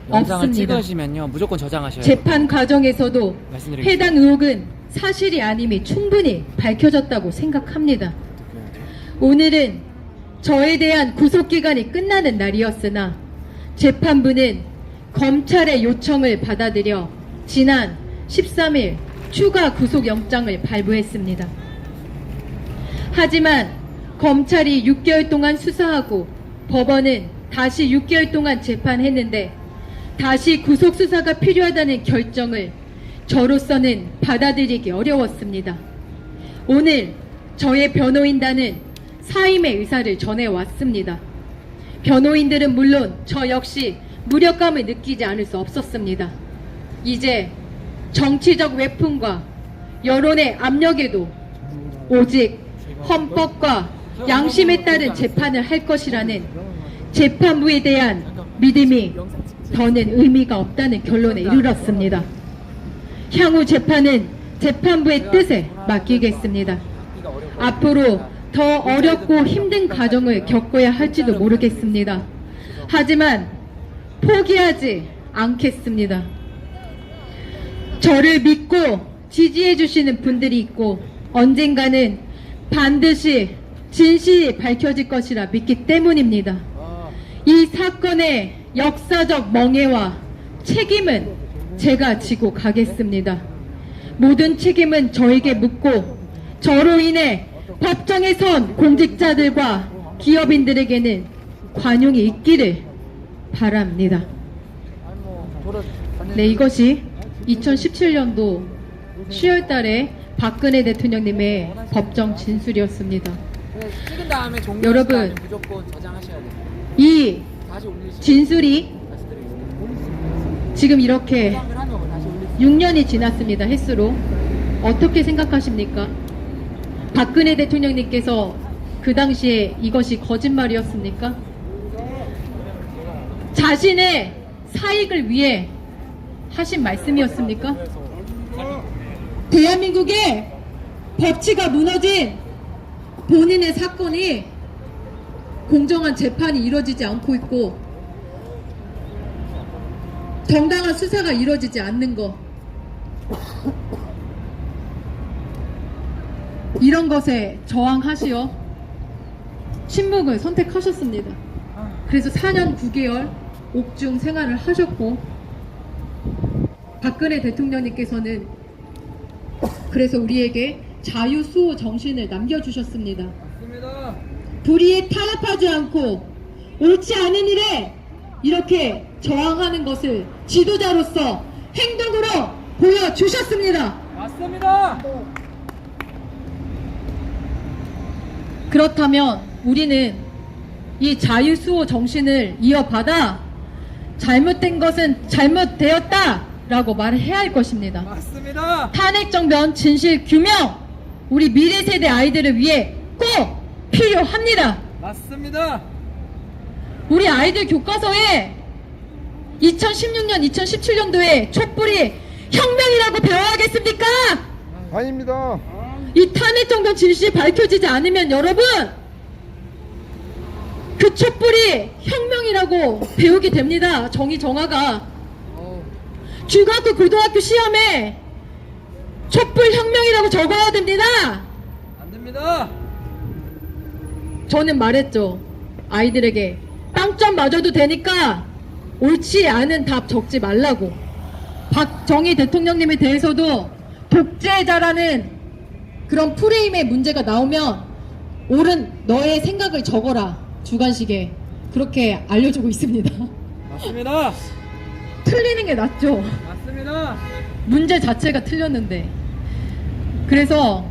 영상을 없습니다. 찍으시면요 무조건 저장하셔야 돼요. 재판 과정에서도 말씀드리겠습니다. 해당 의혹은 사실이 아님이 충분히 밝혀졌다고 생각합니다. 오늘은 저에 대한 구속기간이 끝나는 날이었으나 재판부는 검찰의 요청을 받아들여 지난 13일 추가 구속영장을 발부했습니다. 하지만 검찰이 6개월 동안 수사하고 법원은 다시 6개월 동안 재판했는데 다시 구속수사가 필요하다는 결정을 저로서는 받아들이기 어려웠습니다. 오늘 저의 변호인단은 사임의 의사를 전해왔습니다. 변호인들은 물론 저 역시 무력감을 느끼지 않을 수 없었습니다. 이제 정치적 외풍과 여론의 압력에도 오직 헌법과 양심에 따른 재판을 할 것이라는 재판부에 대한 믿음이 더는 의미가 없다는 결론에 이르렀습니다. 향후 재판은 재판부의 뜻에 맡기겠습니다. 앞으로 더 어렵고 힘든 과정을 겪어야 할지도 모르겠습니다. 하지만 포기하지 않겠습니다. 저를 믿고 지지해 주시는 분들이 있고 언젠가는 반드시 진실이 밝혀질 것이라 믿기 때문입니다. 이 사건의 역사적 멍해와 책임은 제가 지고 가겠습니다. 모든 책임은 저에게 묻고 저로 인해 법정에 선 공직자들과 기업인들에게는 관용이 있기를 바랍니다. 네, 이것이 2017년도 10월 달에 박근혜 대통령님의 법정 진술이었습니다. 찍은 다음에 여러분, 무조건 저장하셔야 돼요. 이 다시 올리시면 진술이 지금 이렇게 저장을 하면 다시 올리세요. 6년이 지났습니다. 횟수로. 어떻게 생각하십니까? 박근혜 대통령님께서 그 당시에 이것이 거짓말이었습니까? 자신의 사익을 위해 하신 말씀이었습니까? 대한민국의 법치가 무너진 본인의 사건이 공정한 재판이 이루어지지 않고 있고 정당한 수사가 이루어지지 않는 것, 이런 것에 저항하시어 침묵을 선택하셨습니다. 그래서 4년 9개월 옥중 생활을 하셨고 박근혜 대통령님께서는 그래서 우리에게 자유수호 정신을 남겨주셨습니다. 맞습니다. 불의에 타협하지 않고 옳지 않은 일에 이렇게 저항하는 것을 지도자로서 행동으로 보여주셨습니다. 맞습니다. 그렇다면 우리는 이 자유수호 정신을 이어받아 잘못된 것은 잘못되었다 라고 말을 해야 할 것입니다. 맞습니다. 탄핵정변 진실 규명, 우리 미래 세대 아이들을 위해 꼭 필요합니다. 맞습니다. 우리 아이들 교과서에 2016년, 2017년도에 촛불이 혁명이라고 배워야겠습니까? 아닙니다. 이 탄핵정변 진실이 밝혀지지 않으면 여러분 그 촛불이 혁명이라고 배우게 됩니다. 정의정화가 중학교 고등학교 시험에 촛불 혁명이라고 적어야 됩니다. 안 됩니다. 저는 말했죠. 아이들에게 빵점 맞아도 되니까 옳지 않은 답 적지 말라고. 박정희 대통령님에 대해서도 독재자라는 그런 프레임의 문제가 나오면 옳은 너의 생각을 적어라. 주관식에 그렇게 알려주고 있습니다. 맞습니다. 틀리는 게 낫죠. 맞습니다. 문제 자체가 틀렸는데. 그래서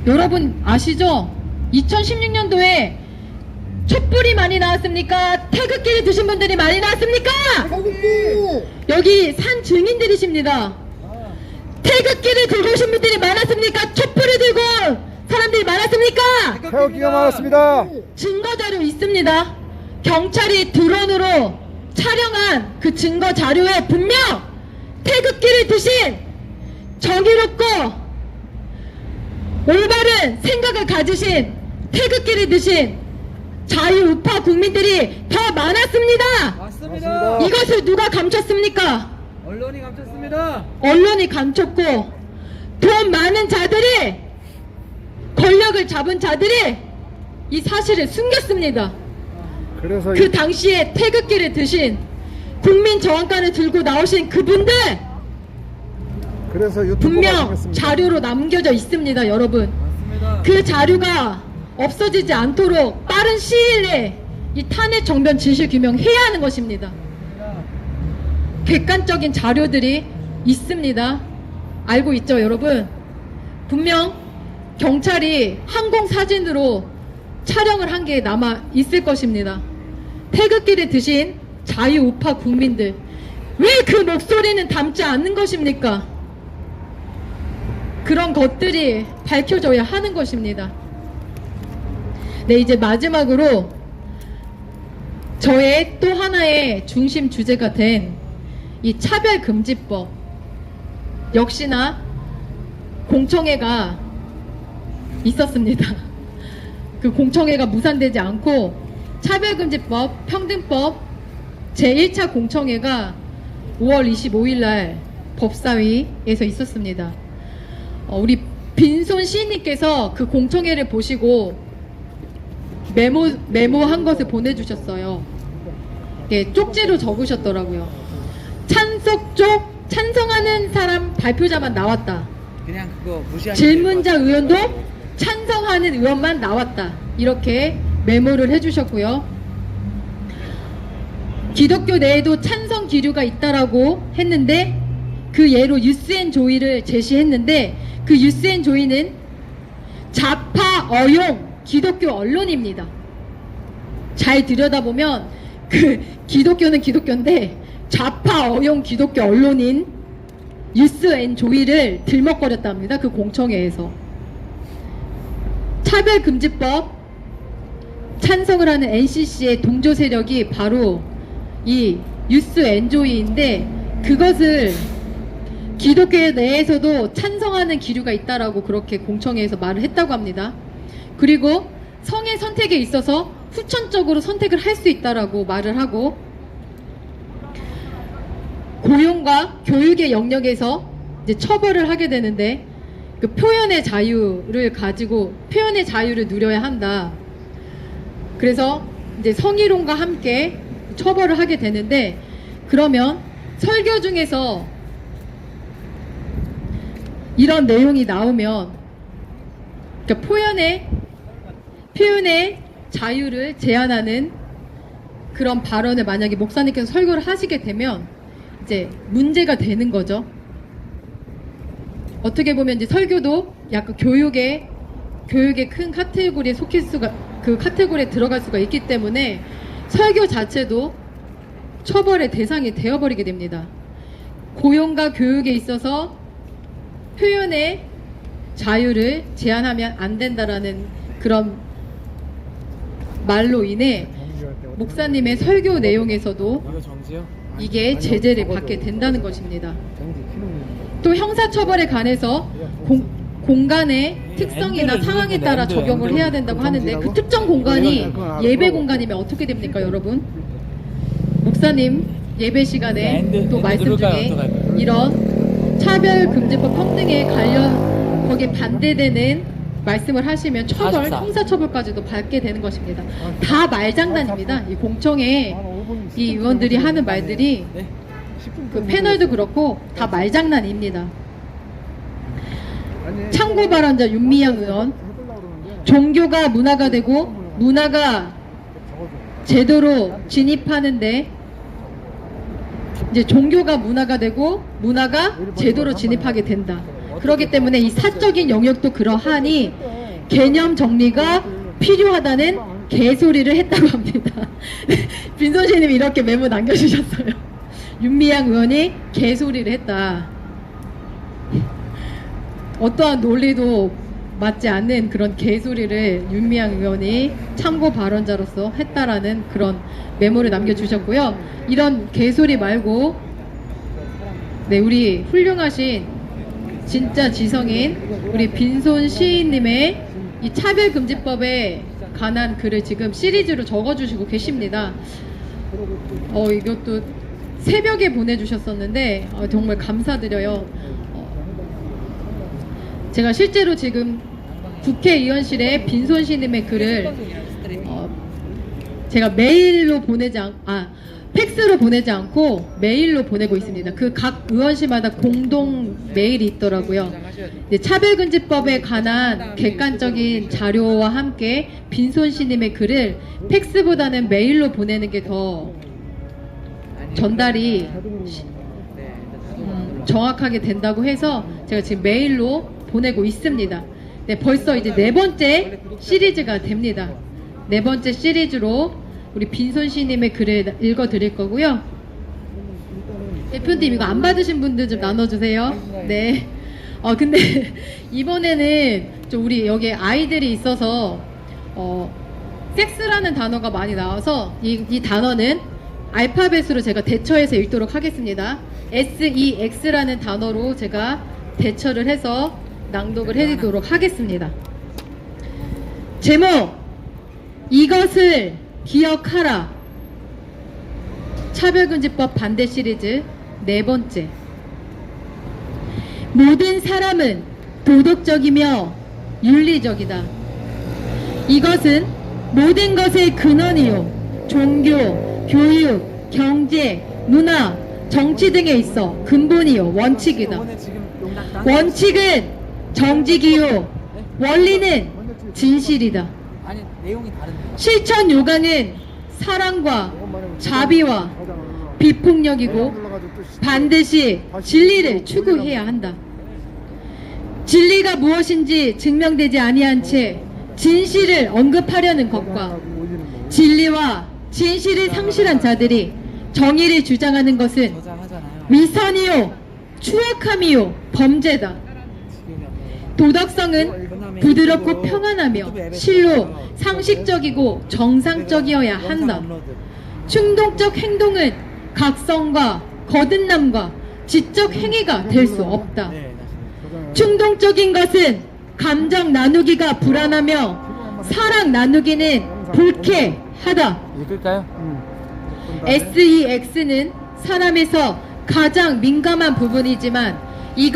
여러분 아시죠? 2016년도에 촛불이 많이 나왔습니까? 태극기를 드신 분들이 많이 나왔습니까? 여기 산 증인들이십니다. 태극기를 들고 오신 분들이 많았습니까? 촛불을 들고 사람들이 많았습니까? 태극기가 많았습니다. 증거자료 있습니다. 경찰이 드론으로 촬영한 그 증거 자료에 분명 태극기를 드신 정의롭고 올바른 생각을 가지신 태극기를 드신 자유우파 국민들이 더 많았습니다. 맞습니다. 이것을 누가 감췄습니까? 언론이 감췄습니다. 언론이 감췄고 돈 많은 자들이, 권력을 잡은 자들이 이 사실을 숨겼습니다. 그래서 그 당시에 태극기를 드신, 국민 저항권을 들고 나오신 그분들 그래서 유튜브가 분명 생겼습니다. 자료로 남겨져 있습니다, 여러분. 맞습니다. 그 자료가 없어지지 않도록 빠른 시일 내에 이 탄핵 정변 진실 규명해야 하는 것입니다. 객관적인 자료들이 있습니다. 알고 있죠, 여러분? 분명 경찰이 항공 사진으로 촬영을 한 게 남아 있을 것입니다. 태극기를 드신 자유우파 국민들, 왜 그 목소리는 담지 않는 것입니까? 그런 것들이 밝혀져야 하는 것입니다. 네, 이제 마지막으로 저의 또 하나의 중심 주제가 된 이 차별금지법, 역시나 공청회가 있었습니다. 그 공청회가 무산되지 않고 차별금지법, 평등법 제1차 공청회가 5월 25일 날 법사위에서 있었습니다. 우리 빈손 시인님께서 그 공청회를 보시고 메모한 것을 보내주셨어요. 예, 쪽지로 적으셨더라고요. 찬성하는 사람 발표자만 나왔다. 그냥 그거 무시하면 질문자 의원도 찬성하는 의원만 나왔다. 이렇게 메모를 해주셨고요. 기독교 내에도 찬성 기류가 있다라고 했는데, 그 예로 유스앤조이를 제시했는데, 그 유스앤조이는 좌파 어용 기독교 언론입니다. 잘 들여다보면 그 기독교는 기독교인데 좌파 어용 기독교 언론인 유스앤조이를 들먹거렸답니다. 그 공청회에서. 차별금지법 찬성을 하는 NCC의 동조 세력이 바로 이 유스앤조이인데, 그것을 기독교 내에서도 찬성하는 기류가 있다라고 그렇게 공청회에서 말을 했다고 합니다. 그리고 성의 선택에 있어서 후천적으로 선택을 할 수 있다라고 말을 하고, 고용과 교육의 영역에서 이제 처벌을 하게 되는데, 그 표현의 자유를 가지고 표현의 자유를 누려야 한다. 그래서 이제 성희롱과 함께 처벌을 하게 되는데, 그러면 설교 중에서 이런 내용이 나오면, 그러니까 표현의 자유를 제한하는 그런 발언을 만약에 목사님께서 설교를 하시게 되면 이제 문제가 되는 거죠. 어떻게 보면 이제 설교도 약간 교육의 큰 카테고리에 속힐 수가, 그 카테고리에 들어갈 수가 있기 때문에 설교 자체도 처벌의 대상이 되어버리게 됩니다. 고용과 교육에 있어서 표현의 자유를 제한하면 안 된다라는 그런 말로 인해 목사님의 설교 내용에서도 이게 제재를 받게 된다는 것입니다. 또 형사처벌에 관해서 공간의 특성이나 상황에 따라 적용을 해야 된다고 하는데, 그 특정 공간이 예배 공간이면 어떻게 됩니까, 여러분? 목사님 예배 시간에 또 말씀 중에 이런 차별금지법 평등에 관련 거기에 반대되는 말씀을 하시면 형사처벌까지도 받게 되는 것입니다. 다 말장난입니다. 이 공청회 이 의원들이 하는 말들이, 그 패널도 그렇고 다 말장난입니다. 참고 발언자 윤미향 의원, 종교가 문화가 되고 문화가 제도로 진입하는데, 이제 종교가 문화가 되고 문화가 제도로 진입하게 된다. 그렇기 때문에 이 사적인 영역도 그러하니 개념 정리가 필요하다는 개소리를 했다고 합니다. 빈손씨님이 이렇게 메모 남겨주셨어요. 윤미향 의원이 개소리를 했다. 어떠한 논리도 맞지 않는 그런 개소리를 윤미향 의원이 참고 발언자로서 했다라는 그런 메모를 남겨주셨고요. 이런 개소리 말고, 네, 우리 훌륭하신 진짜 지성인 우리 빈손 시인님의 이 차별금지법에 관한 글을 지금 시리즈로 적어주시고 계십니다. 이것도 새벽에 보내주셨었는데 정말 감사드려요. 제가 실제로 지금 국회의원실에 빈손신임의 글을 제가 메일로 팩스로 보내지 않고 메일로 보내고 있습니다. 그 각 의원실마다 공동 메일이 있더라고요. 차별금지법에 관한 객관적인 자료와 함께 빈손신임의 글을 팩스보다는 메일로 보내는 게 더 전달이 정확하게 된다고 해서 제가 지금 메일로 보내고 있습니다. 네, 벌써 이제 4번째 시리즈가 됩니다. 4번째 시리즈로 우리 빈손씨님의 글을 읽어드릴 거고요. 대표님 이거 안 받으신 분들 좀 나눠주세요. 네. 근데 이번에는 좀 우리 여기 아이들이 있어서 섹스라는 단어가 많이 나와서 이 단어는 알파벳으로 제가 대처해서 읽도록 하겠습니다. SEX라는 단어로 제가 대처를 해서 낭독을 해드리도록 하겠습니다. 제목, 이것을 기억하라. 차별금지법 반대 시리즈 4번째. 모든 사람은 도덕적이며 윤리적이다. 이것은 모든 것의 근원이요, 종교, 교육, 경제, 문화, 정치 등에 있어 근본이요, 원칙이다. 원칙은 정직이요, 원리는 진실이다. 아니 내용이 다른데. 실천 요강은 사랑과 자비와 비폭력이고 반드시 진리를 추구해야 한다. 진리가 무엇인지 증명되지 아니한 채 진실을 언급하려는 것과 진리와 진실을 상실한 자들이 정의를 주장하는 것은 위선이요, 추악함이요, 범죄다. 도덕성은 부드럽고 평안하며 실로 상식적이고 정상적이어야 한다. 충동적 행동은 각성과 거듭남과 지적 행위가 될 수 없다. 충동적인 것은 감정 나누기가 불안하며 사랑 나누기는 불쾌하다. 읽을까요? SEX는 사람에서 가장 민감한 부분이지만